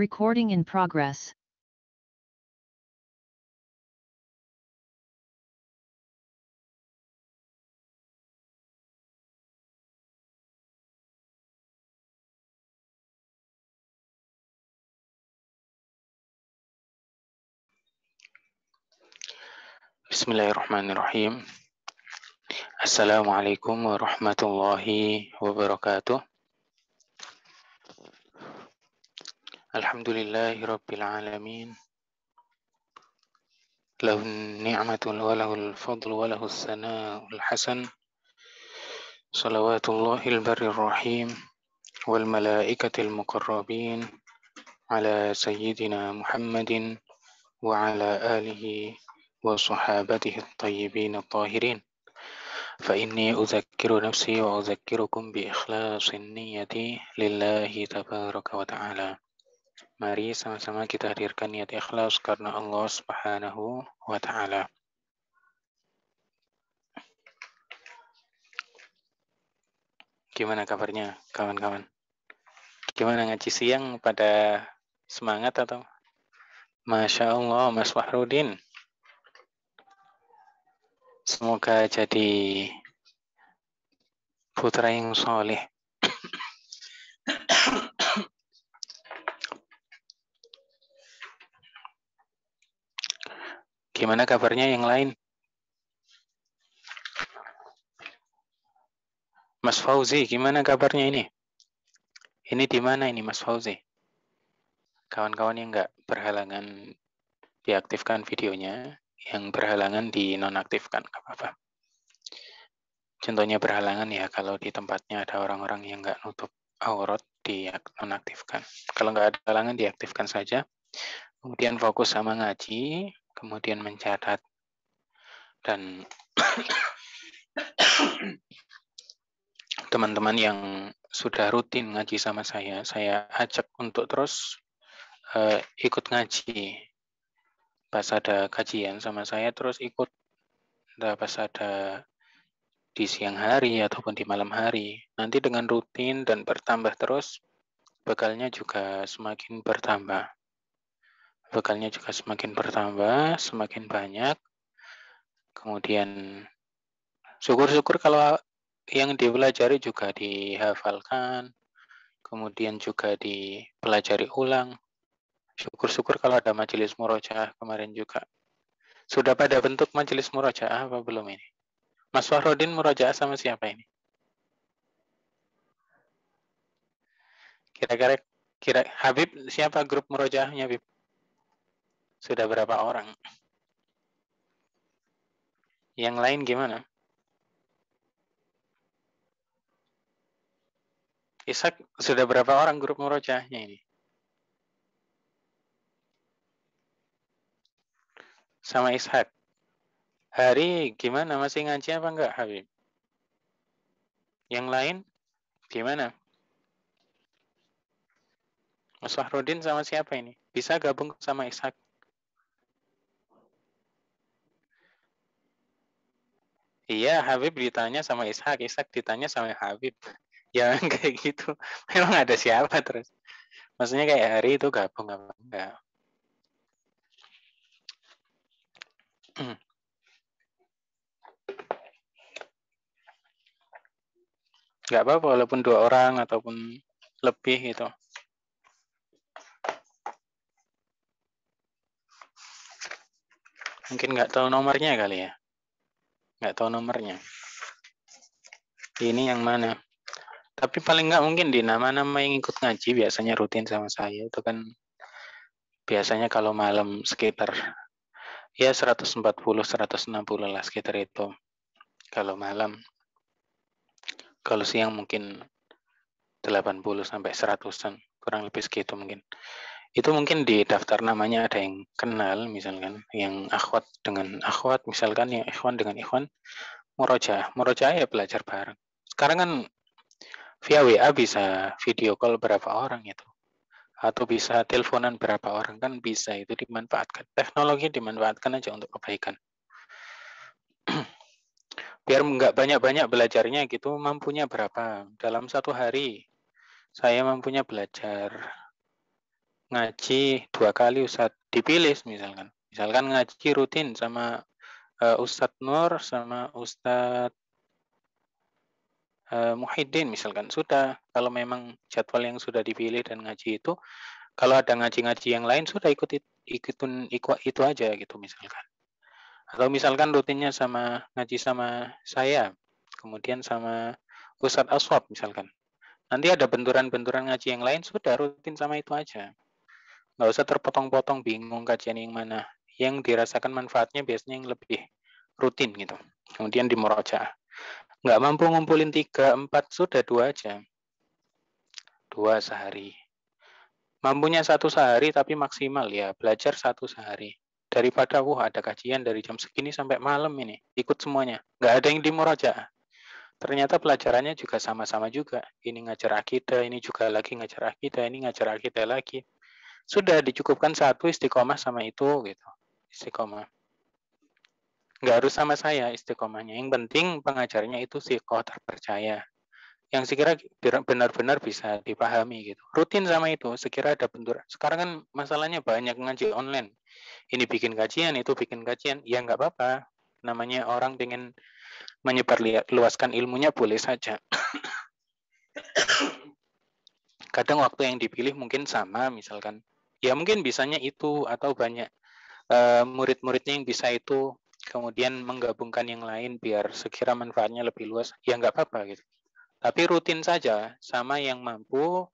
Recording in progress. Bismillahirrahmanirrahim. Assalamualaikum warahmatullahi wabarakatuh. Alhamdulillahi rabbil alamin. Lahun ni'matul wa lahul fadlu wa lahus sana'ul hasan. Salawatullahil barrir rahim wal malaikatil muqarrabin ala sayyidina Muhammadin wa ala alihi wa sahabatihi at-tayyibin at-tahirin. فإني أذكر نفسي وأذكركم بإخلاص النية لله تبارك وتعالى. Mari sama-sama kita hadirkan niat ikhlas karena Allah Subhanahu wa Ta'ala. Gimana kabarnya kawan-kawan? Gimana ngaji siang, pada semangat atau? Masya Allah, Mas Fahrudin. Semoga jadi putra yang soleh. Gimana kabarnya yang lain? Mas Fauzi, gimana kabarnya ini? Ini di mana ini Mas Fauzi? Kawan-kawan yang nggak berhalangan diaktifkan videonya, yang berhalangan dinonaktifkan, nggak apa-apa. Contohnya berhalangan ya kalau di tempatnya ada orang-orang yang nggak nutup aurat, dinonaktifkan. Kalau nggak ada halangan diaktifkan saja. Kemudian fokus sama ngaji, kemudian mencatat. Dan teman-teman yang sudah rutin ngaji sama saya ajak untuk terus ikut ngaji. Pas ada kajian sama saya terus ikut. Pas ada di siang hari ataupun di malam hari. Nanti dengan rutin dan bertambah terus, bekalnya juga semakin bertambah. Bekalnya juga semakin bertambah, semakin banyak. Kemudian syukur-syukur kalau yang dipelajari juga dihafalkan, kemudian juga dipelajari ulang. Syukur-syukur kalau ada majelis murojaah kemarin juga. Sudah pada bentuk majelis murojaah apa belum ini? Mas Fahrudin murojaah sama siapa ini? Kira-kira Habib, siapa grup murojaahnya Habib? Sudah berapa orang? Yang lain gimana? Ishak, sudah berapa orang grup murojaahnya ini? Sama Ishak. Hari gimana? Masih ngaji apa enggak Habib? Yang lain gimana? Mas Fahrudin sama siapa ini? Bisa gabung sama Ishak? Iya, Habib ditanya sama Ishak, Ishak ditanya sama Habib. Ya kayak gitu. Memang ada siapa terus? Maksudnya kayak hari itu gabung apa enggak? Enggak apa-apa walaupun 2 orang ataupun lebih gitu. Mungkin nggak tahu nomornya kali ya. Nggak tahu nomornya. Ini yang mana? Tapi paling nggak mungkin di nama-nama yang ikut ngaji biasanya rutin sama saya itu kan biasanya kalau malam sekitar ya 140 160 lah sekitar itu. Kalau malam. Kalau siang mungkin 80 sampai 100-an, kurang lebih segitu mungkin. Itu mungkin di daftar namanya ada yang kenal misalkan, yang akhwat dengan akhwat misalkan, yang ikhwan dengan ikhwan, murojaah ya belajar bareng. Sekarang kan via WA bisa video call berapa orang itu, atau bisa teleponan berapa orang, kan bisa, itu dimanfaatkan. Teknologi dimanfaatkan aja untuk kebaikan. Biar nggak banyak-banyak belajarnya gitu, mampunya berapa dalam satu hari. Saya mampunya belajar ngaji 2 kali Ustadz, dipilih misalkan. Misalkan ngaji rutin sama Ustadz Nur sama Ustadz Muhyiddin misalkan. Sudah, kalau memang jadwal yang sudah dipilih dan ngaji itu, kalau ada ngaji-ngaji yang lain sudah ikutin itu aja gitu misalkan. Atau misalkan rutinnya ngaji sama saya, kemudian sama Ustadz Aswab misalkan. Nanti ada benturan-benturan ngaji yang lain, sudah rutin sama itu aja. Nggak usah terpotong-potong, bingung kajian yang mana. Yang dirasakan manfaatnya biasanya yang lebih rutin gitu. Kemudian di murojaah. Nggak mampu ngumpulin 3, 4, sudah 2 aja. 2 sehari. Mampunya 1 sehari tapi maksimal ya, belajar 1 sehari. Daripada, ada kajian dari jam segini sampai malam ini, ikut semuanya. Nggak ada yang di murojaah. Ternyata pelajarannya juga sama-sama juga. Ini ngajar akidah, ini juga lagi ngajar akidah, ini ngajar akidah lagi. Sudah dicukupkan 1 istiqomah sama itu gitu. Istiqomah. Nggak harus sama saya istiqomahnya. Yang penting pengajarnya itu siqoh terpercaya. Yang sekira benar-benar bisa dipahami gitu. Rutin sama itu, sekira ada benturan. Sekarang kan masalahnya banyak ngaji online. Ini bikin kajian, itu bikin kajian. Ya nggak apa-apa. Namanya orang pengen menyebarluaskan ilmunya boleh saja. Kadang waktu yang dipilih mungkin sama misalkan. Ya mungkin bisanya itu atau banyak murid-muridnya yang bisa itu, kemudian menggabungkan yang lain biar sekira manfaatnya lebih luas, ya nggak apa-apa gitu. Tapi rutin saja sama yang mampu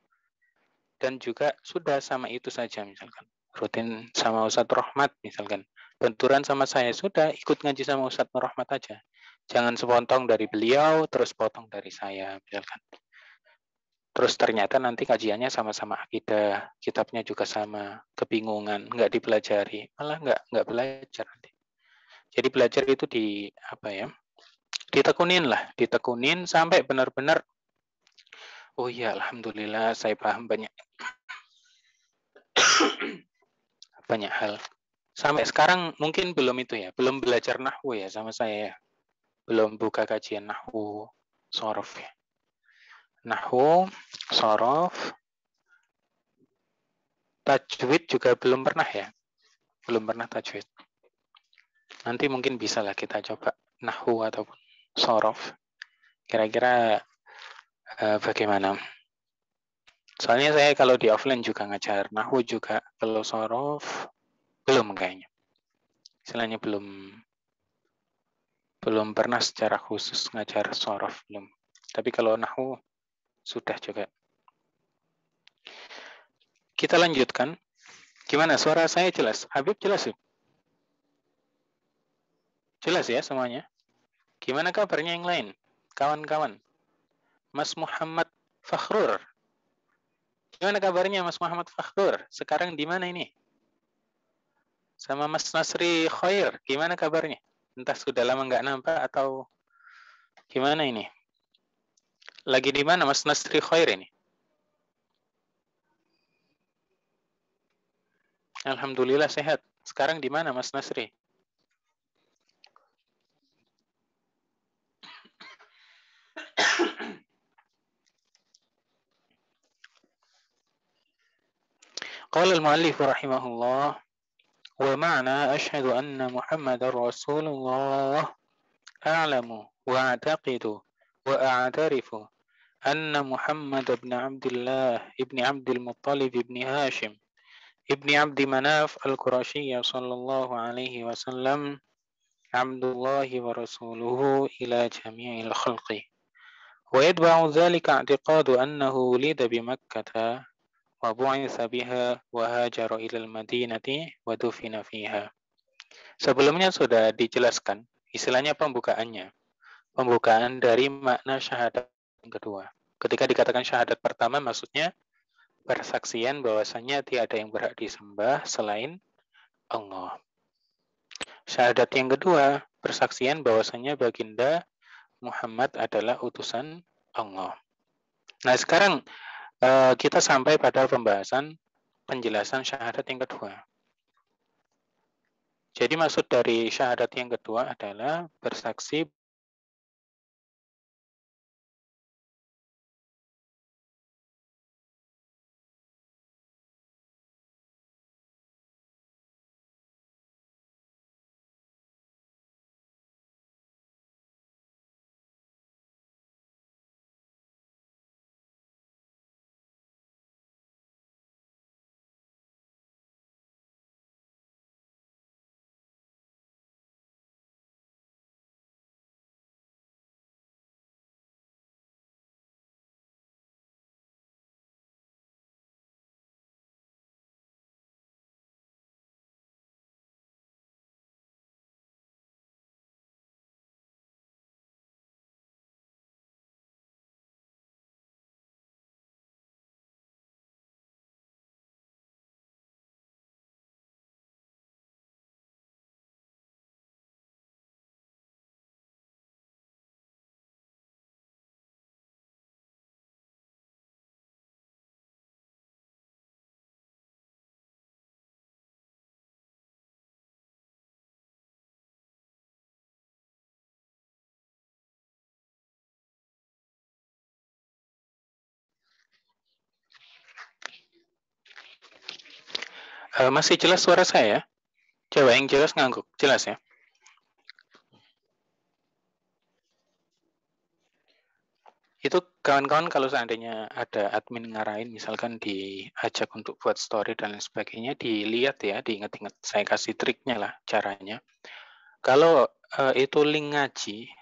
dan juga sudah sama itu saja misalkan. Rutin sama Ustadz Rahmat misalkan. Benturan sama saya, sudah ikut ngaji sama Ustadz Rahmat aja. Jangan sepotong dari beliau terus potong dari saya misalkan. Terus ternyata nanti kajiannya sama-sama akidah, kitabnya juga sama, kebingungan, nggak dipelajari, malah nggak belajar nanti. Jadi belajar itu ditekunin sampai benar-benar, oh iya alhamdulillah saya paham banyak banyak hal. Sampai sekarang mungkin belum itu ya, belum belajar nahwu ya sama saya ya. Belum buka kajian nahwu, sorof ya. Nahwu, sorof, tajwid juga belum pernah ya. Belum pernah tajwid. Nanti mungkin bisa lah kita coba nahwu ataupun sorof. Kira-kira bagaimana? Soalnya saya kalau di offline juga ngajar nahwu juga, kalau sorof belum kayaknya. Istilahnya belum pernah secara khusus ngajar sorof belum. Tapi kalau nahwu sudah juga. Kita lanjutkan. Gimana suara saya jelas? Habib jelas ya? Jelas ya semuanya? Gimana kabarnya yang lain? Kawan-kawan. Mas Muhammad Fakhrur. Gimana kabarnya Mas Muhammad Fakhrur? Sekarang di mana ini? Sama Mas Nasri Khair, gimana kabarnya? Entah sudah lama nggak nampak atau gimana ini? Lagi di mana Mas Nasri Khair ini? Alhamdulillah sehat. Sekarang di mana Mas Nasri? Qala al-muallif rahimahullah wa ma'na ashhadu anna Muhammadar Rasulullah a'lamu wa a'taqidu wa a'tarifu anna Muhammad ibn Abdullah ibn Abdul Muttalib ibn Hashim ibn Abdi Manaf al-Qurashiyya sallallahu alaihi wasallam Abdullahi wa rasuluhu ila jami'il khalqi. Wa yadba'u dhalika i'tiqadu annahu wulida bi Makkah wa bu'itha biha wa hajara ila al-Madinati wa dufina fiha. Sebelumnya sudah dijelaskan, istilahnya pembukaannya. Pembukaan dari makna syahadat yang kedua. Ketika dikatakan syahadat pertama maksudnya persaksian bahwasanya tiada yang berhak disembah selain Allah. Syahadat yang kedua, persaksian bahwasanya baginda Muhammad adalah utusan Allah. Nah, sekarang kita sampai pada pembahasan penjelasan syahadat yang kedua. Jadi maksud dari syahadat yang kedua adalah bersaksi Masih jelas suara saya? Coba yang jelas ngangguk. Jelas ya? Itu kawan-kawan kalau seandainya ada admin ngarahin, misalkan diajak untuk buat story dan lain sebagainya, dilihat ya, diingat-ingat. Saya kasih triknya lah, caranya. Kalau itu link ngaji,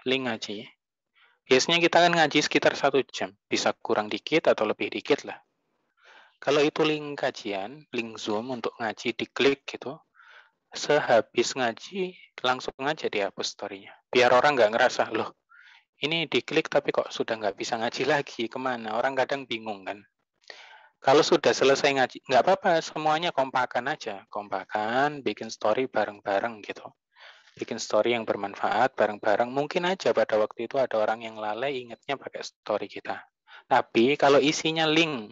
biasanya kita kan ngaji sekitar 1 jam. Bisa kurang dikit atau lebih dikit lah. Kalau itu link kajian, link Zoom untuk ngaji, diklik gitu, sehabis ngaji, langsung aja dihapus story-nya. Biar orang nggak ngerasa, loh, ini diklik tapi kok sudah nggak bisa ngaji lagi, kemana? Orang kadang bingung kan. Kalau sudah selesai ngaji, nggak apa-apa, semuanya kompakan aja. Kompakan, bikin story bareng-bareng gitu. Bikin story yang bermanfaat bareng-bareng. Mungkin aja pada waktu itu ada orang yang lalai ingatnya pakai story kita. Tapi kalau isinya link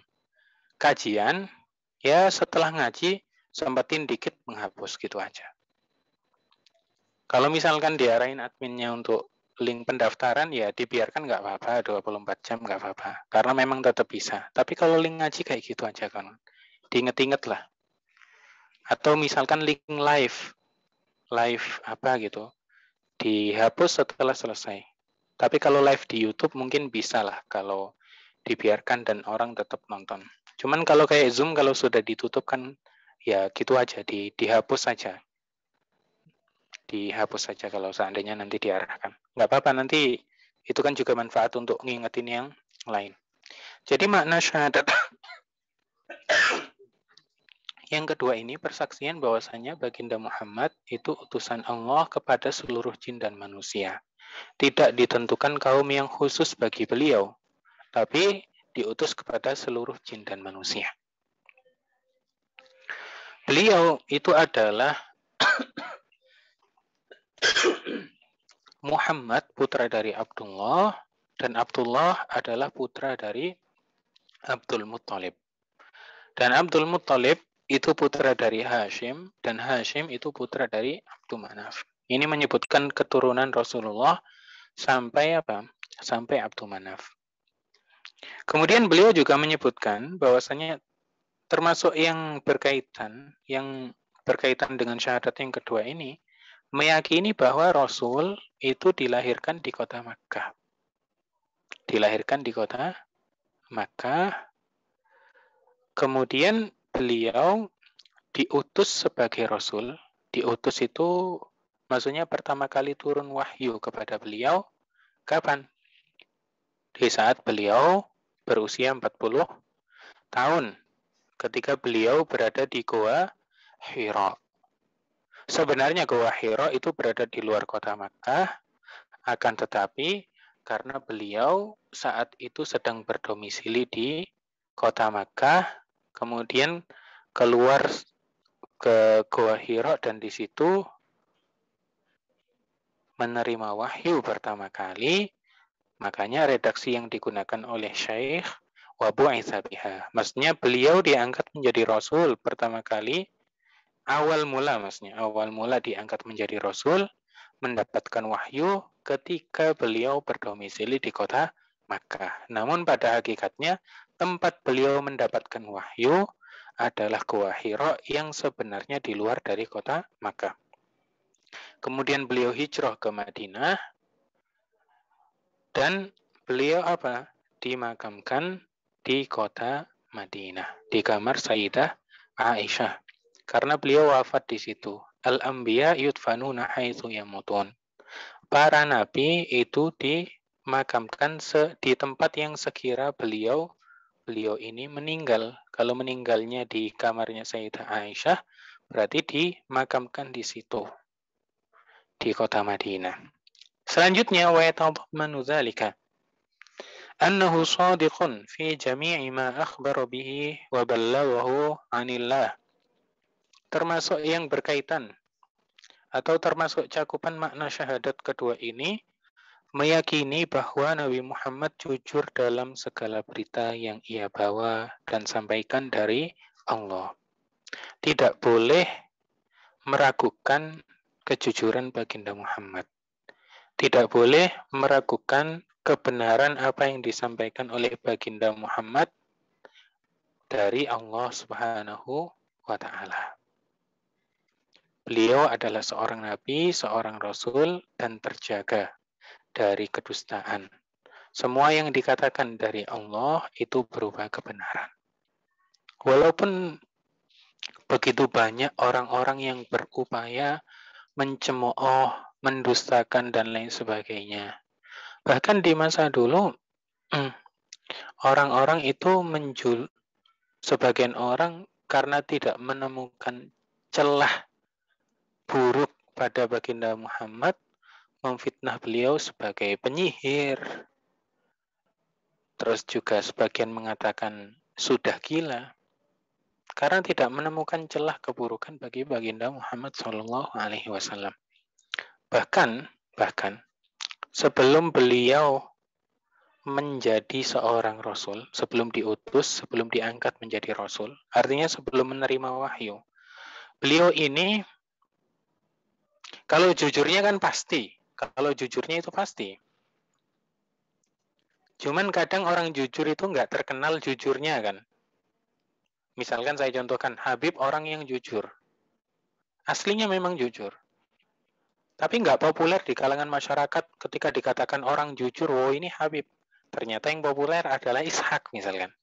kajian, ya setelah ngaji, sempetin dikit menghapus gitu aja. Kalau misalkan diarahin adminnya untuk link pendaftaran, ya dibiarkan nggak apa-apa, 24 jam nggak apa-apa. Karena memang tetap bisa. Tapi kalau link ngaji kayak gitu aja kan. Diinget-inget lah. Atau misalkan link live apa gitu, dihapus setelah selesai. Tapi kalau live di YouTube mungkin bisa lah kalau dibiarkan dan orang tetap nonton. Cuman kalau kayak Zoom kalau sudah ditutup kan ya gitu aja, dihapus saja. Dihapus saja kalau seandainya nanti diarahkan. Nggak apa-apa, nanti itu kan juga manfaat untuk ngingetin yang lain. Jadi makna syahadat yang kedua ini persaksian bahwasanya baginda Muhammad itu utusan Allah kepada seluruh jin dan manusia. Tidak ditentukan kaum yang khusus bagi beliau, tapi diutus kepada seluruh jin dan manusia. Beliau itu adalah Muhammad, putra dari Abdullah, dan Abdullah adalah putra dari Abdul Muttalib. Dan Abdul Muttalib itu putra dari Hashim, dan Hashim itu putra dari Abdul Manaf. Ini menyebutkan keturunan Rasulullah sampai apa? Sampai Abdul Manaf. Kemudian beliau juga menyebutkan bahwasanya termasuk yang berkaitan dengan syahadat yang kedua ini, meyakini bahwa Rasul itu dilahirkan di kota Makkah. Dilahirkan di kota Makkah. Kemudian beliau diutus sebagai Rasul. Diutus itu maksudnya pertama kali turun wahyu kepada beliau kapan? Di saat beliau berusia 40 tahun. Ketika beliau berada di Goa Hira. Sebenarnya Goa Hira itu berada di luar kota Makkah, akan tetapi karena beliau saat itu sedang berdomisili di kota Makkah, kemudian keluar ke Goa Hira dan di situ menerima wahyu pertama kali, makanya redaksi yang digunakan oleh Syekh wa bu'itsa biha. Maksudnya beliau diangkat menjadi rasul pertama kali, awal mula diangkat menjadi rasul, mendapatkan wahyu ketika beliau berdomisili di kota Makkah. Namun pada hakikatnya tempat beliau mendapatkan wahyu adalah Gua Hira yang sebenarnya di luar dari kota Makkah. Kemudian beliau hijrah ke Madinah dan beliau apa? Dimakamkan di kota Madinah, di kamar Sayyidah Aisyah. Karena beliau wafat di situ. Al-anbiya yudfanuna haitsu yamutun. Para nabi itu dimakamkan di tempat yang sekira beliau ini meninggal. Kalau meninggalnya di kamarnya Sayyidah Aisyah, berarti dimakamkan di situ, di kota Madinah. Selanjutnya, wa yatadammanu dzalika annahu shadiqun fi jami'i ma akhbara bihi wa ballaghahu 'anillah. Termasuk yang berkaitan atau termasuk cakupan makna syahadat kedua ini, meyakini bahwa Nabi Muhammad jujur dalam segala berita yang ia bawa dan sampaikan dari Allah. Tidak boleh meragukan kejujuran baginda Muhammad. Tidak boleh meragukan kebenaran apa yang disampaikan oleh baginda Muhammad dari Allah Subhanahu wa Ta'ala. Beliau adalah seorang nabi, seorang rasul, dan terjaga dari kedustaan. Semua yang dikatakan dari Allah itu berupa kebenaran. Walaupun begitu banyak orang-orang yang berupaya mencemooh, mendustakan, dan lain sebagainya. Bahkan di masa dulu, orang-orang itu sebagian orang karena tidak menemukan celah buruk pada baginda Muhammad, memfitnah beliau sebagai penyihir. Terus juga sebagian mengatakan sudah gila. Karena tidak menemukan celah keburukan bagi baginda Muhammad SAW. Bahkan sebelum beliau menjadi seorang rasul, sebelum diutus, sebelum diangkat menjadi rasul, artinya sebelum menerima wahyu, beliau ini kalau jujurnya kan pasti, kalau jujurnya itu pasti. Cuman kadang orang jujur itu nggak terkenal jujurnya kan. Misalkan saya contohkan, Habib orang yang jujur. Aslinya memang jujur. Tapi nggak populer di kalangan masyarakat ketika dikatakan orang jujur, oh ini Habib. Ternyata yang populer adalah Ishak misalkan.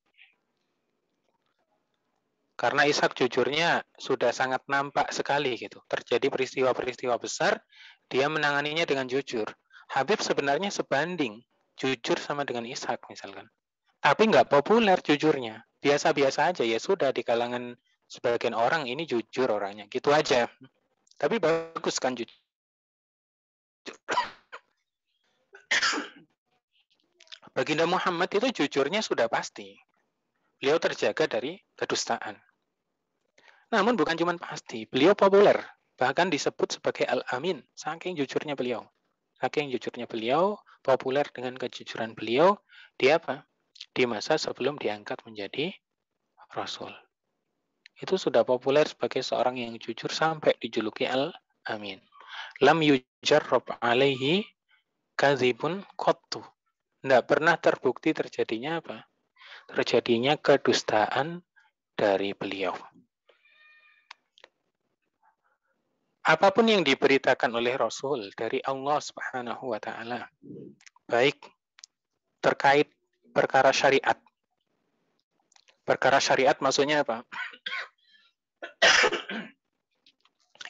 Karena Ishak jujurnya sudah sangat nampak sekali gitu. Terjadi peristiwa-peristiwa besar, dia menanganinya dengan jujur. Habib sebenarnya sebanding, jujur sama dengan Ishak misalkan. Tapi nggak populer jujurnya. Biasa-biasa aja, ya sudah di kalangan sebagian orang ini jujur orangnya. Gitu aja. Tapi bagus kan jujur. Baginda Muhammad itu jujurnya sudah pasti. Beliau terjaga dari kedustaan. Namun bukan cuma pasti, beliau populer. Bahkan disebut sebagai Al-Amin. Saking jujurnya beliau. Saking jujurnya beliau, populer dengan kejujuran beliau. Di apa? Di masa sebelum diangkat menjadi Rasul. Itu sudah populer sebagai seorang yang jujur sampai dijuluki Al-Amin. Lam yujarrab alaihi kadzibun qattu. Tidak pernah terbukti terjadinya apa? Terjadinya kedustaan dari beliau. Apapun yang diberitakan oleh Rasul dari Allah Subhanahu wa taala, baik terkait perkara syariat. Perkara syariat maksudnya apa?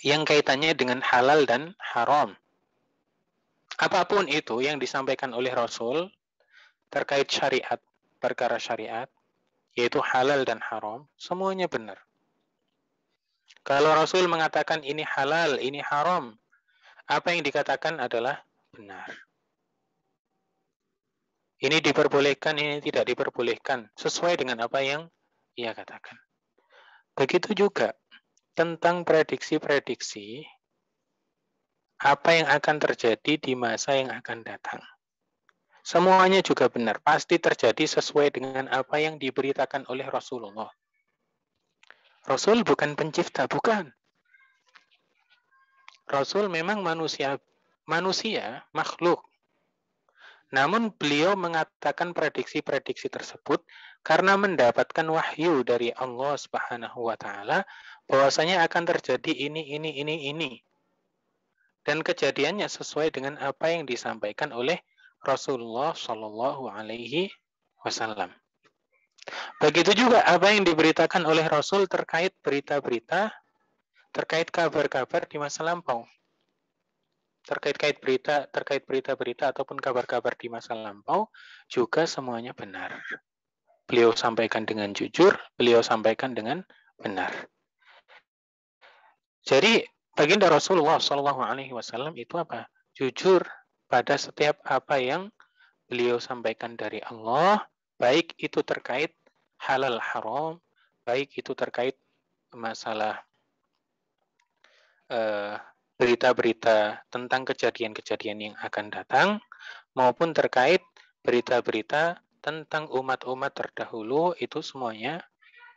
Yang kaitannya dengan halal dan haram. Apapun itu yang disampaikan oleh Rasul terkait syariat, perkara syariat, yaitu halal dan haram, semuanya benar. Kalau Rasul mengatakan ini halal, ini haram, apa yang dikatakan adalah benar. Ini diperbolehkan, ini tidak diperbolehkan, sesuai dengan apa yang ia katakan. Begitu juga tentang prediksi-prediksi apa yang akan terjadi di masa yang akan datang. Semuanya juga benar, pasti terjadi sesuai dengan apa yang diberitakan oleh Rasulullah. Rasul bukan pencipta, bukan. Rasul memang manusia, makhluk. Namun beliau mengatakan prediksi-prediksi tersebut karena mendapatkan wahyu dari Allah Subhanahu wa taala bahwasanya akan terjadi ini. Dan kejadiannya sesuai dengan apa yang disampaikan oleh Rasulullah Shallallahu alaihi wasallam. Begitu juga apa yang diberitakan oleh Rasul terkait berita-berita, terkait kabar-kabar di masa lampau. Terkait berita-berita ataupun kabar-kabar di masa lampau juga semuanya benar. Beliau sampaikan dengan jujur, beliau sampaikan dengan benar. Jadi baginda Rasulullah SAW itu apa? Jujur pada setiap apa yang beliau sampaikan dari Allah, baik itu terkait halal haram, baik itu terkait masalah berita-berita tentang kejadian-kejadian yang akan datang, maupun terkait berita-berita tentang umat-umat terdahulu, itu semuanya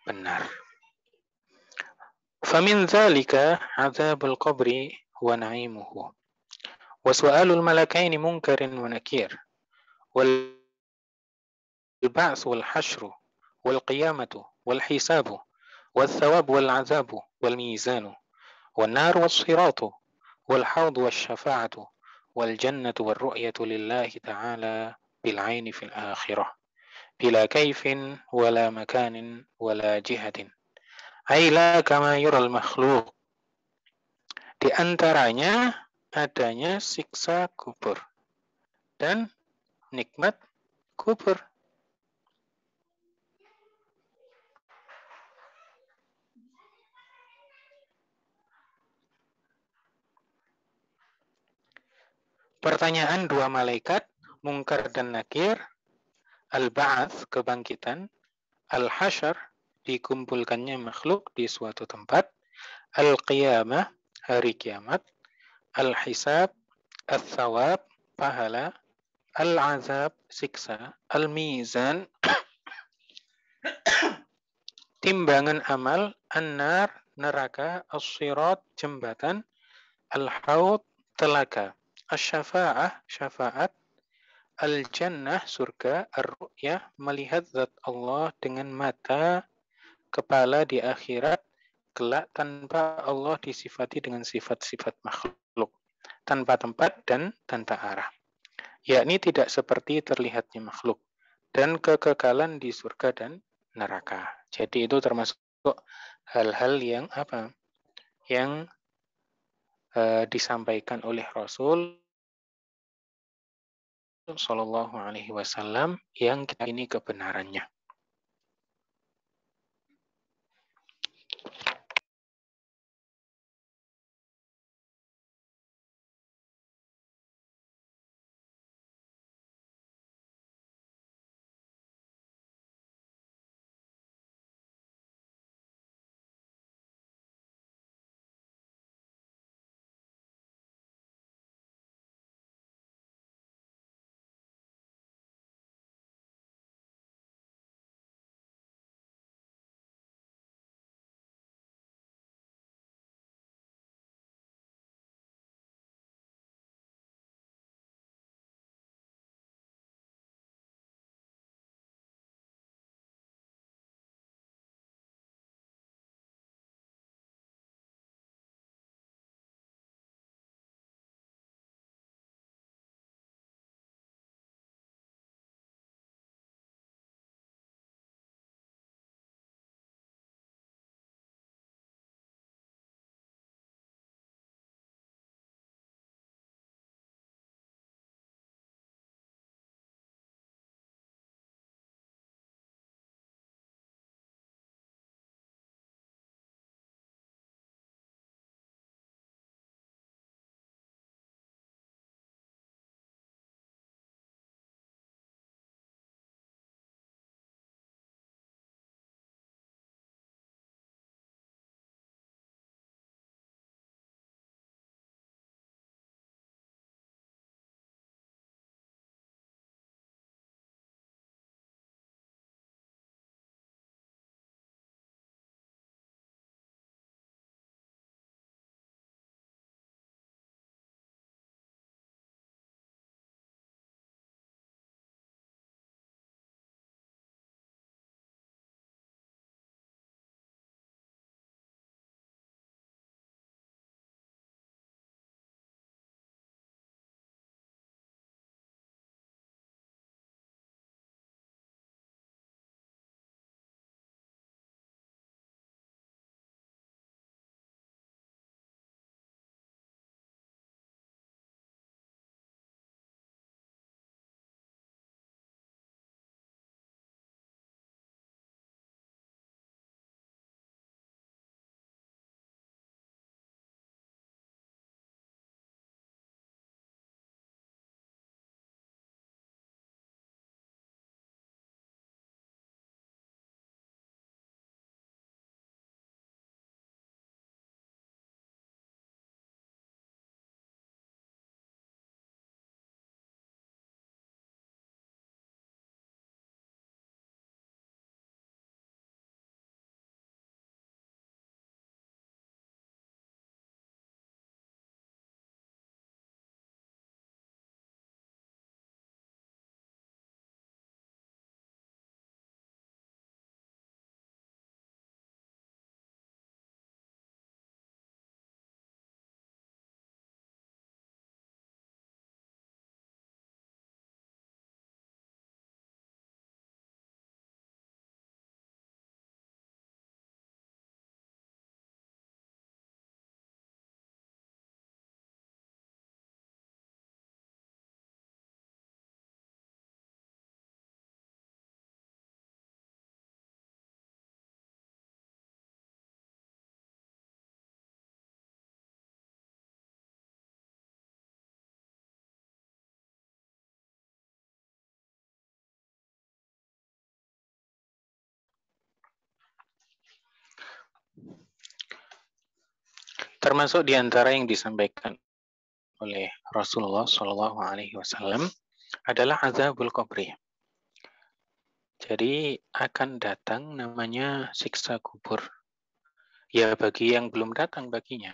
benar. Famin dzalika adzabul qabri wa na'imuhu wa su'alul malakaini munkarin wa nakir wal ba'ts wal hasyru wal qiyamatu wal hisabu wal thawab wal azabu wal mizanu wan-nar was-siratu wal-haud wasy-syafa'atu wal jannatu war-ru'yatu lillahi ta'ala bil 'aini fil akhirah bila kaifin wala makanin wala jihatin ay la kama yural makhluq. Di antaranya adanya siksa kubur dan nikmat kubur. Pertanyaan dua malaikat, Munkar dan Nakir, Al-Ba'ats, kebangkitan, Al-Hasyr, dikumpulkannya makhluk di suatu tempat, Al-Qiyamah, hari kiamat, Al-Hisab, Al-Thawab, pahala, Al-Azab, siksa, Al-Mizan, timbangan amal, An-Nar, neraka, As-Sirat, jembatan, Al-Haud, telaga, Asy-Syafa'ah, syafaat, Al-Jannah, surga, Ar-Ru'yah, melihat zat Allah dengan mata kepala di akhirat, kelak tanpa Allah disifati dengan sifat-sifat makhluk, tanpa tempat dan tanpa arah. Yakni tidak seperti terlihatnya makhluk, dan kekekalan di surga dan neraka. Jadi itu termasuk hal-hal yang yang disampaikan oleh Rasul Shallallahu Alaihi Wasallam yang kita ini kebenarannya. Termasuk di antara yang disampaikan oleh Rasulullah Shallallahu Alaihi Wasallam adalah azabul qabri. Jadi akan datang namanya siksa kubur. Ya bagi yang belum datang baginya.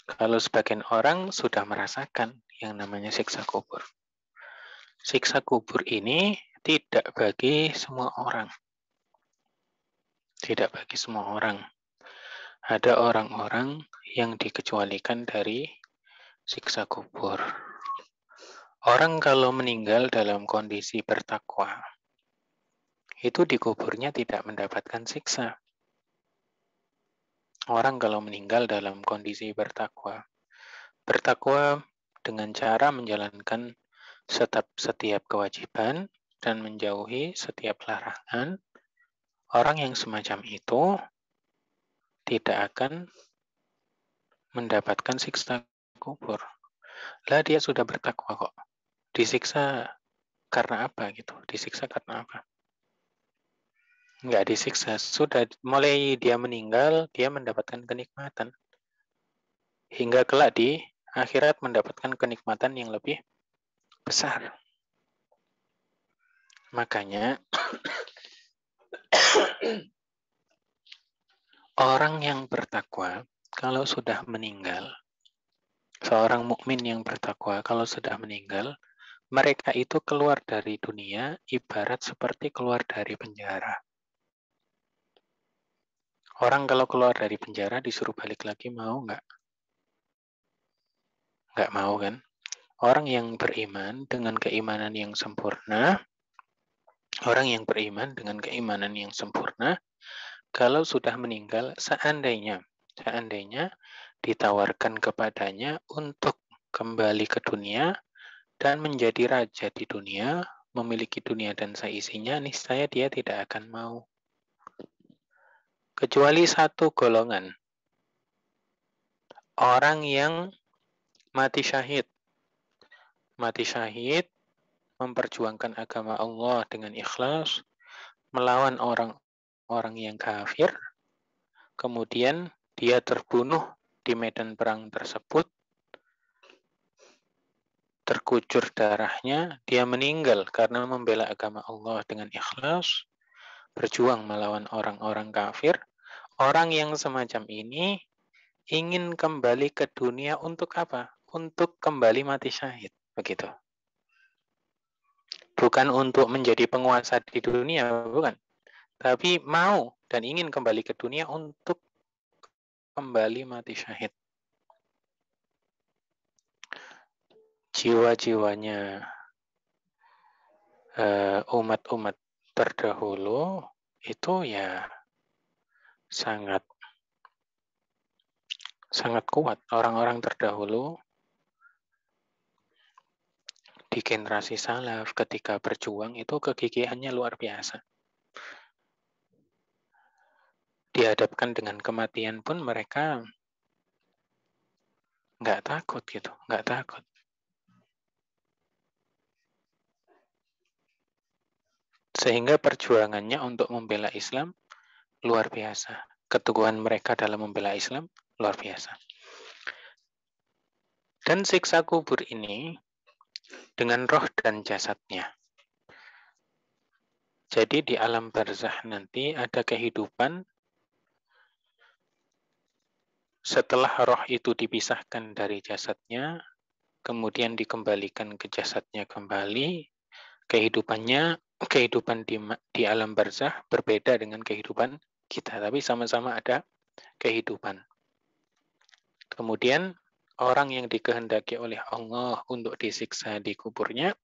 Kalau sebagian orang sudah merasakan yang namanya siksa kubur. Siksa kubur ini tidak bagi semua orang. Tidak bagi semua orang. Ada orang-orang yang dikecualikan dari siksa kubur. Orang kalau meninggal dalam kondisi bertakwa, itu di kuburnya tidak mendapatkan siksa. Orang kalau meninggal dalam kondisi bertakwa dengan cara menjalankan setiap kewajiban dan menjauhi setiap larangan, orang yang semacam itu tidak akan mendapatkan siksa kubur. Lah dia sudah bertakwa kok. Disiksa karena apa gitu? Disiksa karena apa? Enggak disiksa. Sudah mulai dia meninggal, dia mendapatkan kenikmatan. Hingga kelak di akhirat mendapatkan kenikmatan yang lebih besar. Makanya orang yang bertakwa kalau sudah meninggal, seorang mukmin yang bertakwa kalau sudah meninggal, mereka itu keluar dari dunia ibarat seperti keluar dari penjara. Orang kalau keluar dari penjara disuruh balik lagi mau nggak? Nggak mau kan? Orang yang beriman dengan keimanan yang sempurna, kalau sudah meninggal, seandainya ditawarkan kepadanya untuk kembali ke dunia dan menjadi raja di dunia, memiliki dunia dan seisinya, niscaya dia tidak akan mau. Kecuali satu golongan, orang yang mati syahid. Mati syahid, memperjuangkan agama Allah dengan ikhlas, melawan orang-orang yang kafir, kemudian dia terbunuh di medan perang tersebut, terkucur darahnya, dia meninggal karena membela agama Allah dengan ikhlas, berjuang melawan orang-orang kafir. Orang yang semacam ini ingin kembali ke dunia untuk apa? Untuk kembali mati syahid, begitu. Bukan untuk menjadi penguasa di dunia, bukan. Tapi mau dan ingin kembali ke dunia untuk kembali mati syahid. Jiwa-jiwanya umat-umat terdahulu itu ya sangat kuat. Orang-orang terdahulu di generasi salaf ketika berjuang itu kegigihannya luar biasa. Dihadapkan dengan kematian pun mereka nggak takut gitu, nggak takut. Sehingga perjuangannya untuk membela Islam luar biasa. Keteguhan mereka dalam membela Islam luar biasa. Dan siksa kubur ini dengan roh dan jasadnya. Jadi di alam barzah nanti ada kehidupan setelah roh itu dipisahkan dari jasadnya, kemudian dikembalikan ke jasadnya kembali, kehidupan di alam barzah berbeda dengan kehidupan kita, tapi sama-sama ada kehidupan. Kemudian orang yang dikehendaki oleh Allah untuk disiksa di kuburnya,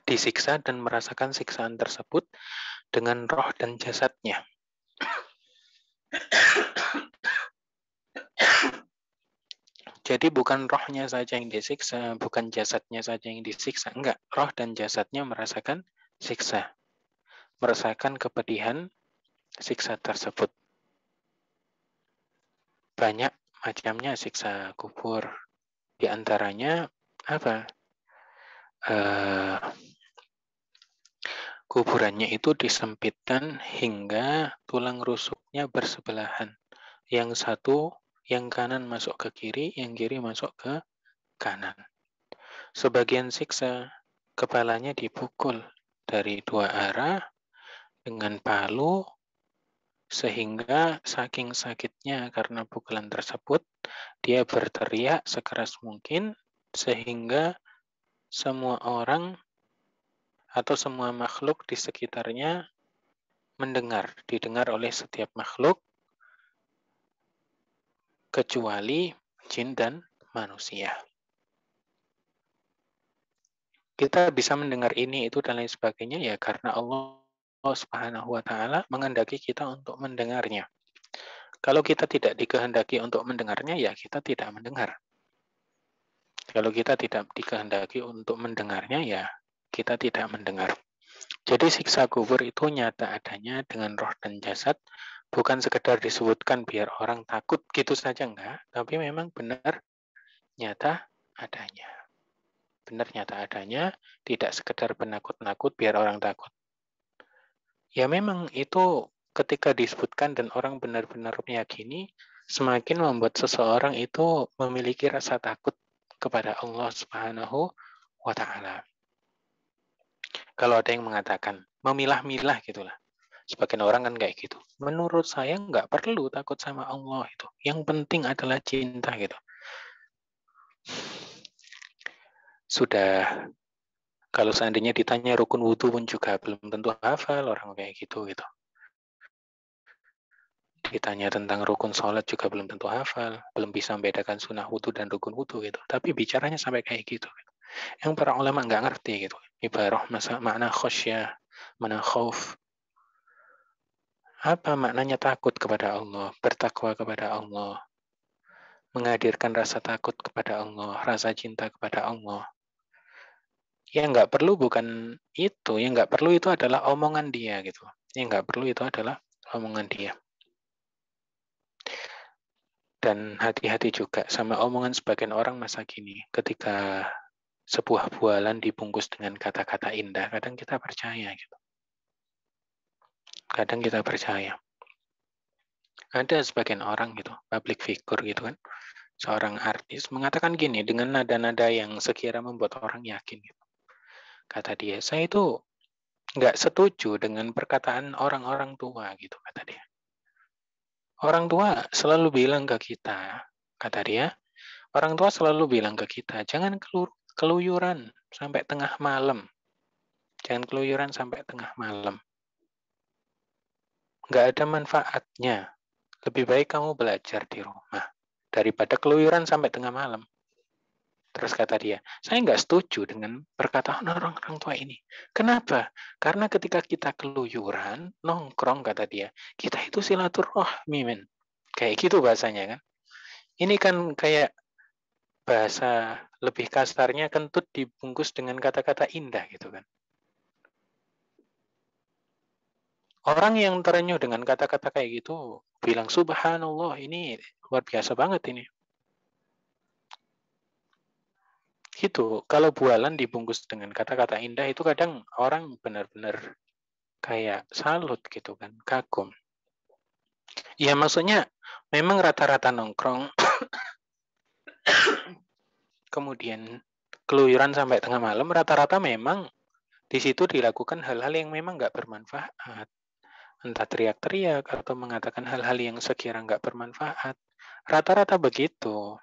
disiksa dan merasakan siksaan tersebut dengan roh dan jasadnya. Jadi bukan rohnya saja yang disiksa, bukan jasadnya saja yang disiksa. Enggak, roh dan jasadnya merasakan siksa. Merasakan kepedihan siksa tersebut. Banyak macamnya siksa kubur. Di antaranya apa? Kuburannya itu disempitkan hingga tulang rusuknya bersebelahan. Yang satu Yang kanan masuk ke kiri, yang kiri masuk ke kanan. Sebagian siksa, kepalanya dipukul dari dua arah dengan palu, sehingga saking sakitnya karena pukulan tersebut, dia berteriak sekeras mungkin, sehingga semua orang atau semua makhluk di sekitarnya didengar oleh setiap makhluk, kecuali jin dan manusia. Kita bisa mendengar ini, itu, dan lain sebagainya ya karena Allah Subhanahu wa Ta'ala menghendaki kita untuk mendengarnya. Kalau kita tidak dikehendaki untuk mendengarnya, ya kita tidak mendengar. Kalau kita tidak dikehendaki untuk mendengarnya, ya kita tidak mendengar. Jadi siksa kubur itu nyata adanya dengan roh dan jasad, bukan sekedar disebutkan biar orang takut gitu saja, enggak, tapi memang benar nyata adanya. Benar nyata adanya, tidak sekedar penakut-nakut biar orang takut. Ya memang itu ketika disebutkan dan orang benar-benar meyakini, semakin membuat seseorang itu memiliki rasa takut kepada Allah Subhanahu wa Ta'ala. Kalau ada yang mengatakan, memilah-milah gitulah. Sebagian orang kan kayak gitu. Menurut saya nggak perlu takut sama Allah itu. Yang penting adalah cinta gitu. Sudah, kalau seandainya ditanya rukun wudhu pun juga belum tentu hafal orang kayak gitu. Ditanya tentang rukun sholat juga belum tentu hafal, belum bisa membedakan sunnah wudhu dan rukun wudhu gitu. Tapi bicaranya sampai kayak gitu. Yang para ulama nggak ngerti gitu. Ibarah makna khosyah, makna khauf. Apa maknanya takut kepada Allah, bertakwa kepada Allah, menghadirkan rasa takut kepada Allah, rasa cinta kepada Allah. Yang nggak perlu bukan itu, yang nggak perlu itu adalah omongan dia gitu. Yang nggak perlu itu adalah omongan dia. Dan hati-hati juga sama omongan sebagian orang masa kini. Ketika sebuah bualan dibungkus dengan kata-kata indah, kadang kita percaya gitu. Kadang kita percaya. Ada sebagian orang gitu, public figure gitu kan, seorang artis mengatakan gini dengan nada-nada yang sekira membuat orang yakin gitu. Kata dia, saya itu nggak setuju dengan perkataan orang-orang tua gitu, kata dia. Orang tua selalu bilang ke kita, kata dia, orang tua selalu bilang ke kita, jangan keluyuran sampai tengah malam. Jangan keluyuran sampai tengah malam. Nggak ada manfaatnya. Lebih baik kamu belajar di rumah daripada keluyuran sampai tengah malam. Terus kata dia, saya nggak setuju dengan perkataan orang-orang tua ini. Kenapa? Karena ketika kita keluyuran, nongkrong, kata dia, kita itu silaturahmi, men. Kayak gitu bahasanya kan. Ini kan kayak bahasa lebih kasarnya kentut dibungkus dengan kata-kata indah gitu kan. Orang yang terenyuh dengan kata-kata kayak gitu bilang subhanallah, ini luar biasa banget ini. Gitu. Kalau bualan dibungkus dengan kata-kata indah itu kadang orang benar-benar kayak salut gitu kan, kagum. Ya maksudnya memang rata-rata nongkrong kemudian keluyuran sampai tengah malam, rata-rata memang di situ dilakukan hal-hal yang memang nggak bermanfaat. Entah teriak-teriak atau mengatakan hal-hal yang sekira nggak bermanfaat. Rata-rata begitu.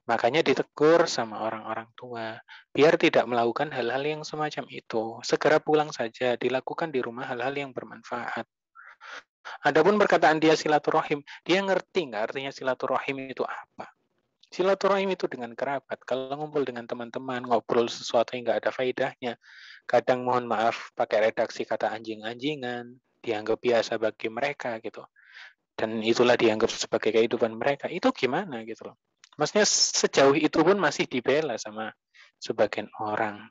Makanya ditegur sama orang-orang tua, biar tidak melakukan hal-hal yang semacam itu. Segera pulang saja, dilakukan di rumah hal-hal yang bermanfaat. Adapun perkataan dia silaturahim, dia ngerti nggak artinya silaturahim itu apa? Silaturahim itu dengan kerabat. Kalau ngumpul dengan teman-teman, ngobrol sesuatu yang nggak ada faedahnya, kadang mohon maaf pakai redaksi kata anjing-anjingan, dianggap biasa bagi mereka gitu. Dan itulah dianggap sebagai kehidupan mereka. Itu gimana gitu loh. Maksudnya sejauh itu pun masih dibela sama sebagian orang.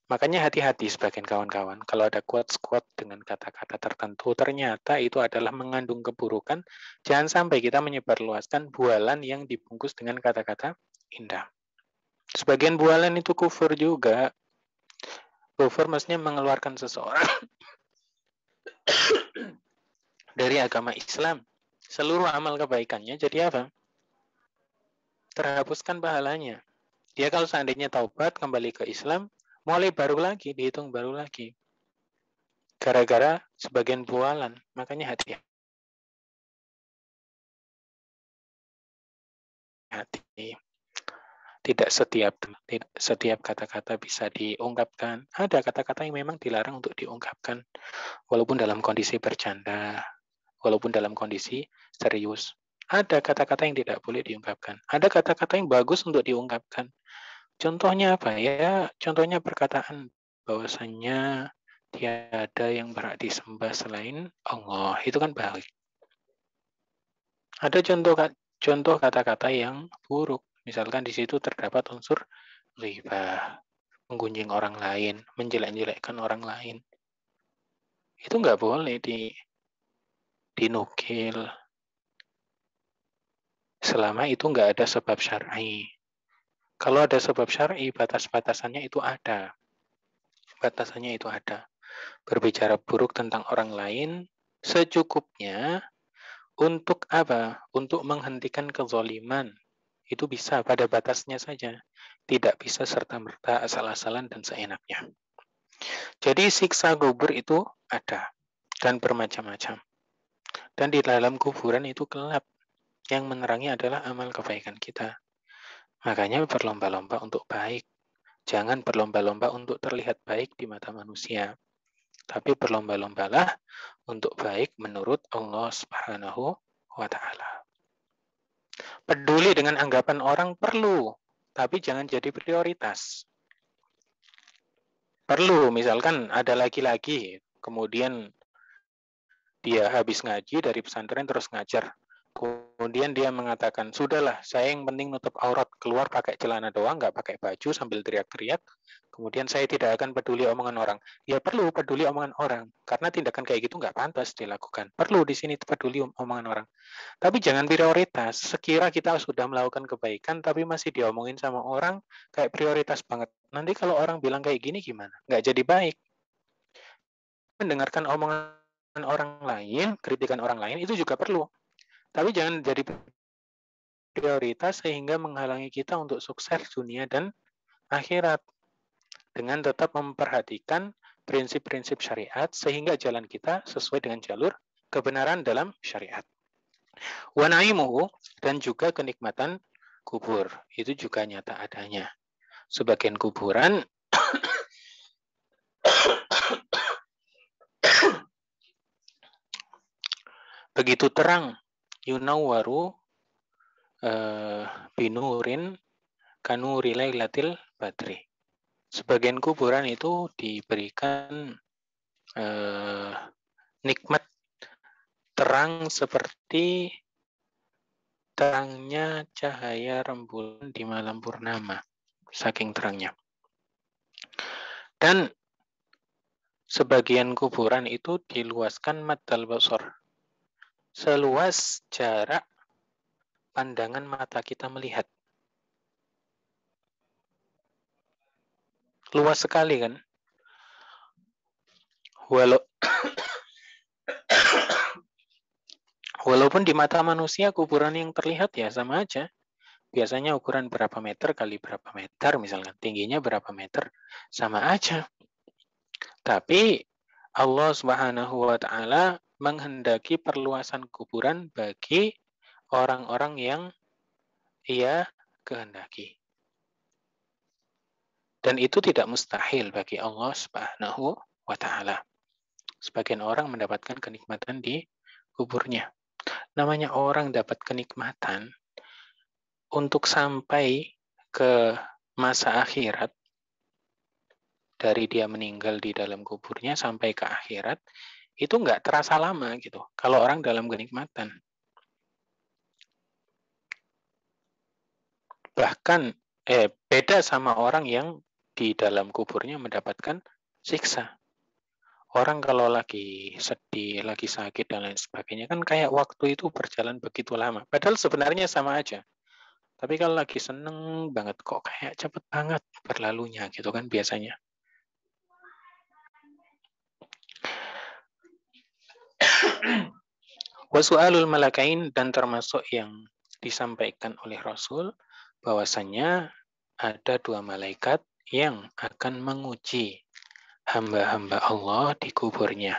Makanya hati-hati sebagian kawan-kawan. Kalau ada quotes-quotes dengan kata-kata tertentu, ternyata itu adalah mengandung keburukan. Jangan sampai kita menyebarluaskan bualan yang dibungkus dengan kata-kata indah. Sebagian bualan itu kufur juga. Kufur maksudnya mengeluarkan seseorang dari agama Islam. Seluruh amal kebaikannya jadi apa? Terhapuskan pahalanya. Dia kalau seandainya taubat, kembali ke Islam, mulai baru lagi, dihitung baru lagi. Gara-gara sebagian bualan. Makanya hati-hati. Tidak setiap kata-kata bisa diungkapkan. Ada kata-kata yang memang dilarang untuk diungkapkan. Walaupun dalam kondisi bercanda, walaupun dalam kondisi serius. Ada kata-kata yang tidak boleh diungkapkan. Ada kata-kata yang bagus untuk diungkapkan. Contohnya apa ya? Contohnya perkataan bahwasannya tiada yang berhak disembah selain Allah. Itu kan baik. Ada contoh kata-kata yang buruk. Misalkan di situ terdapat unsur ghibah, menggunjing orang lain, menjelek-jelekkan orang lain. Itu nggak boleh dinukil. Selama itu nggak ada sebab syar'i. Kalau ada sebab syar'i, batas-batasannya itu ada. Batasannya itu ada. Berbicara buruk tentang orang lain secukupnya untuk apa? Untuk menghentikan kezaliman. Itu bisa pada batasnya saja. Tidak bisa serta-merta asal-asalan dan seenaknya. Jadi siksa kubur itu ada dan bermacam-macam. Dan di dalam kuburan itu gelap. Yang menerangi adalah amal kebaikan kita. Makanya berlomba-lomba untuk baik. Jangan berlomba-lomba untuk terlihat baik di mata manusia. Tapi berlomba-lombalah untuk baik menurut Allah Subhanahu wa Ta'ala. Peduli dengan anggapan orang perlu, tapi jangan jadi prioritas. Perlu, misalkan ada laki-laki, kemudian dia habis ngaji dari pesantren terus ngajar. Kemudian dia mengatakan, sudahlah, saya yang penting nutup aurat, keluar pakai celana doang, nggak pakai baju sambil teriak-teriak. Kemudian saya tidak akan peduli omongan orang. Ya perlu peduli omongan orang, karena tindakan kayak gitu nggak pantas dilakukan. Perlu di sini peduli omongan orang. Tapi jangan prioritas. Sekira kita sudah melakukan kebaikan, tapi masih diomongin sama orang, kayak prioritas banget. Nanti kalau orang bilang kayak gini gimana? Nggak jadi baik. Mendengarkan omongan orang lain, kritikan orang lain, itu juga perlu. Tapi jangan jadi prioritas sehingga menghalangi kita untuk sukses dunia dan akhirat. Dengan tetap memperhatikan prinsip-prinsip syariat sehingga jalan kita sesuai dengan jalur kebenaran dalam syariat. Wa na'imuhu, dan juga kenikmatan kubur. Itu juga nyata adanya. Sebagian kuburan begitu terang, yunawwaru binurin kanuri lailatil badri. Sebagian kuburan itu diberikan nikmat terang seperti terangnya cahaya rembulan di malam purnama, saking terangnya. Dan sebagian kuburan itu diluaskan maddal basar, seluas jarak pandangan mata kita melihat. Luas sekali kan? Walaupun di mata manusia kuburan yang terlihat ya sama aja. Biasanya ukuran berapa meter kali berapa meter, misalkan tingginya berapa meter, sama aja. Tapi Allah Subhanahu wa Ta'ala menghendaki perluasan kuburan bagi orang-orang yang Ia kehendaki. Dan itu tidak mustahil bagi Allah Subhanahu wa Ta'ala. Sebagian orang mendapatkan kenikmatan di kuburnya. Namanya orang dapat kenikmatan untuk sampai ke masa akhirat, dari dia meninggal di dalam kuburnya sampai ke akhirat, itu nggak terasa lama gitu. Kalau orang dalam kenikmatan. Bahkan beda sama orang yang di dalam kuburnya mendapatkan siksa. Orang kalau lagi sedih, lagi sakit, dan lain sebagainya, kan kayak waktu itu berjalan begitu lama. Padahal sebenarnya sama aja. Tapi kalau lagi seneng banget, kok kayak cepet banget berlalunya gitu kan biasanya. Wa su'alul malakain, dan termasuk yang disampaikan oleh Rasul bahwasanya ada 2 malaikat yang akan menguji hamba-hamba Allah di kuburnya,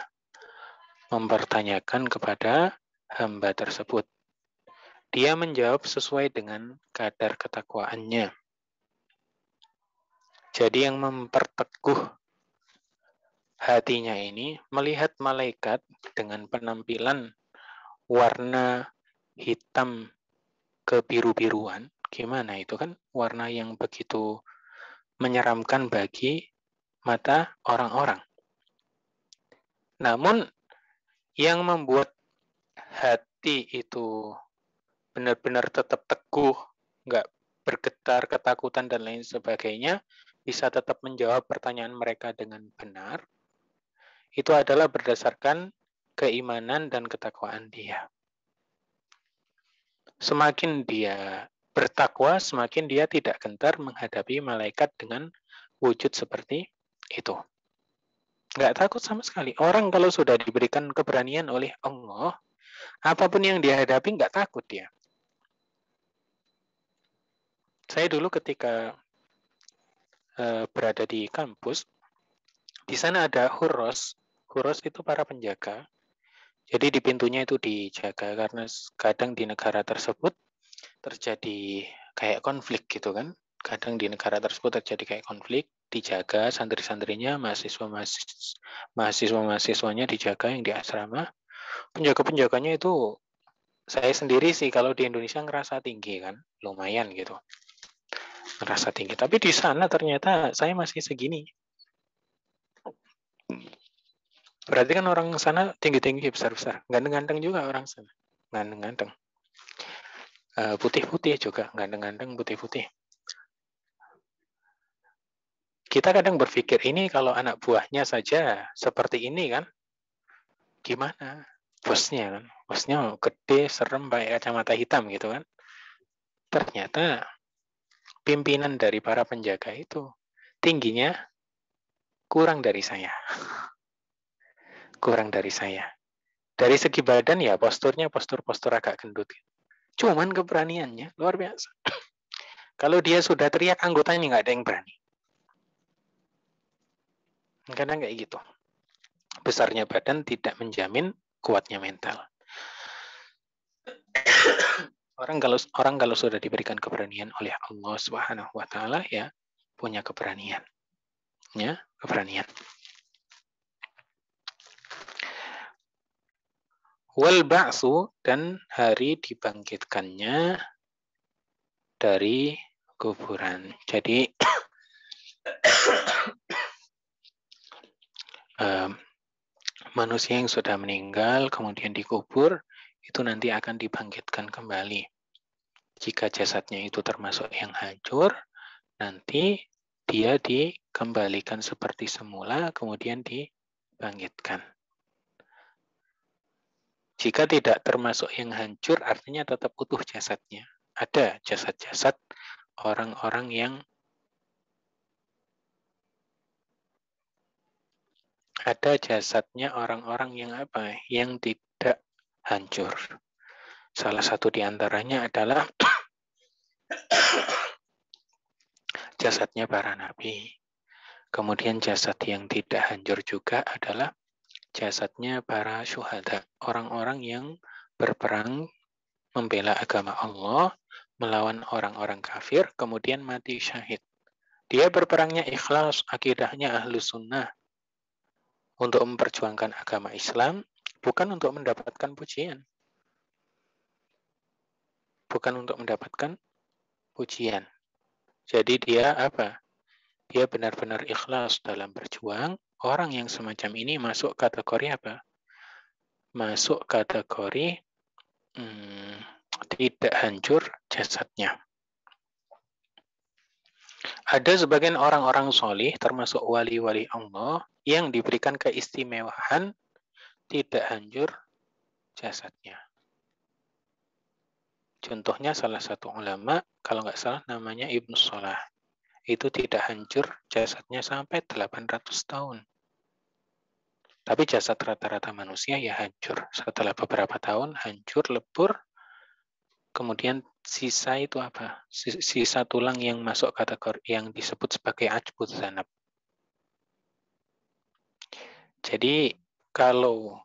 mempertanyakan kepada hamba tersebut. Dia menjawab sesuai dengan kadar ketakwaannya. Jadi yang memperteguh hatinya ini melihat malaikat dengan penampilan warna hitam kebiru-biruan, gimana itu kan warna yang begitu menyeramkan bagi mata orang-orang. Namun yang membuat hati itu benar-benar tetap teguh, nggak bergetar, ketakutan, dan lain sebagainya, bisa tetap menjawab pertanyaan mereka dengan benar, itu adalah berdasarkan keimanan dan ketakwaan dia. Semakin dia bertakwa, semakin dia tidak gentar menghadapi malaikat dengan wujud seperti itu. Nggak takut sama sekali. Orang kalau sudah diberikan keberanian oleh Allah, apapun yang dia hadapi nggak takut dia. Saya dulu ketika berada di kampus, di sana ada huros. Huros itu para penjaga. Jadi di pintunya itu dijaga karena kadang di negara tersebut terjadi kayak konflik gitu kan. Kadang di negara tersebut terjadi kayak konflik, dijaga santri-santrinya, mahasiswa-mahasiswanya dijaga yang di asrama. Penjaga-penjaganya itu saya sendiri sih kalau di Indonesia ngerasa tinggi kan, lumayan gitu. Ngerasa tinggi, tapi di sana ternyata saya masih segini. Berarti kan orang sana tinggi-tinggi, besar-besar. Ganteng-ganteng juga orang sana. Ganteng-ganteng. Putih-putih juga. Ganteng-ganteng, putih-putih. Kita kadang berpikir, ini kalau anak buahnya saja seperti ini kan, gimana? Bosnya kan. Bosnya gede, serem, pakai kacamata hitam gitu kan. Ternyata pimpinan dari para penjaga itu tingginya kurang dari saya. Kurang dari saya. Dari segi badan ya posturnya postur agak gendut. Cuman keberaniannya luar biasa. Kalau dia sudah teriak, anggotanya nggak ada yang berani. Kadang kayak gitu. Besarnya badan tidak menjamin kuatnya mental. Orang kalau sudah diberikan keberanian oleh Allah Subhanahu wa taala ya punya keberanian. Ya, keberanian. Wal ba'su, dan hari dibangkitkannya dari kuburan. Jadi manusia yang sudah meninggal kemudian dikubur itu nanti akan dibangkitkan kembali. Jika jasadnya itu termasuk yang hancur, nanti dia dikembalikan seperti semula kemudian dibangkitkan. Jika tidak termasuk yang hancur, artinya tetap utuh jasadnya. Ada jasad-jasad orang-orang yang ada jasadnya orang-orang yang apa? Yang tidak hancur. Salah satu di antaranya adalah jasadnya para nabi. Kemudian jasad yang tidak hancur juga adalah jasadnya para syuhada. Orang-orang yang berperang membela agama Allah, melawan orang-orang kafir, kemudian mati syahid. Dia berperangnya ikhlas, akidahnya ahlus sunnah, untuk memperjuangkan agama Islam, bukan untuk mendapatkan pujian. Bukan untuk mendapatkan pujian. Jadi dia apa? Dia benar-benar ikhlas dalam berjuang. Orang yang semacam ini masuk kategori apa? Masuk kategori tidak hancur jasadnya. Ada sebagian orang-orang solih, termasuk wali-wali Allah, yang diberikan keistimewaan tidak hancur jasadnya. Contohnya salah satu ulama, kalau nggak salah namanya Ibnu Salah. Itu tidak hancur jasadnya sampai 800 tahun. Tapi jasad rata-rata manusia ya hancur. Setelah beberapa tahun hancur, lebur, kemudian sisa itu apa? Sisa tulang yang masuk kategori yang disebut sebagai ajbut zanab. Jadi kalau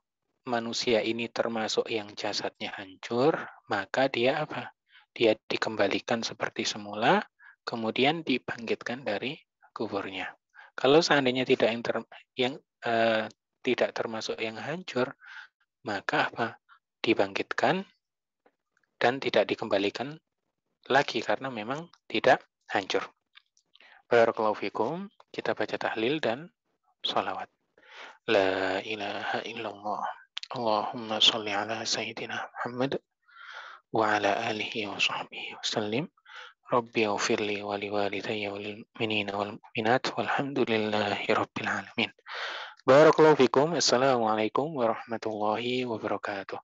manusia ini termasuk yang jasadnya hancur, maka dia apa? Dia dikembalikan seperti semula, kemudian dibangkitkan dari kuburnya. Kalau seandainya tidak termasuk yang hancur, maka apa? Dibangkitkan dan tidak dikembalikan lagi karena memang tidak hancur. Barakallahu fikum, kita baca tahlil dan sholawat. La ilaha illallah. Allahumma salli ala sayyidina Muhammad wa ala alihi wa sahbihi wa sallim. Rabbi ghafirli wa liwalidayya wal mu'minina wal mu'minat walhamdulillahi rabbil alamin. Barakallahu fikum. Assalamualaikum warahmatullahi wabarakatuh.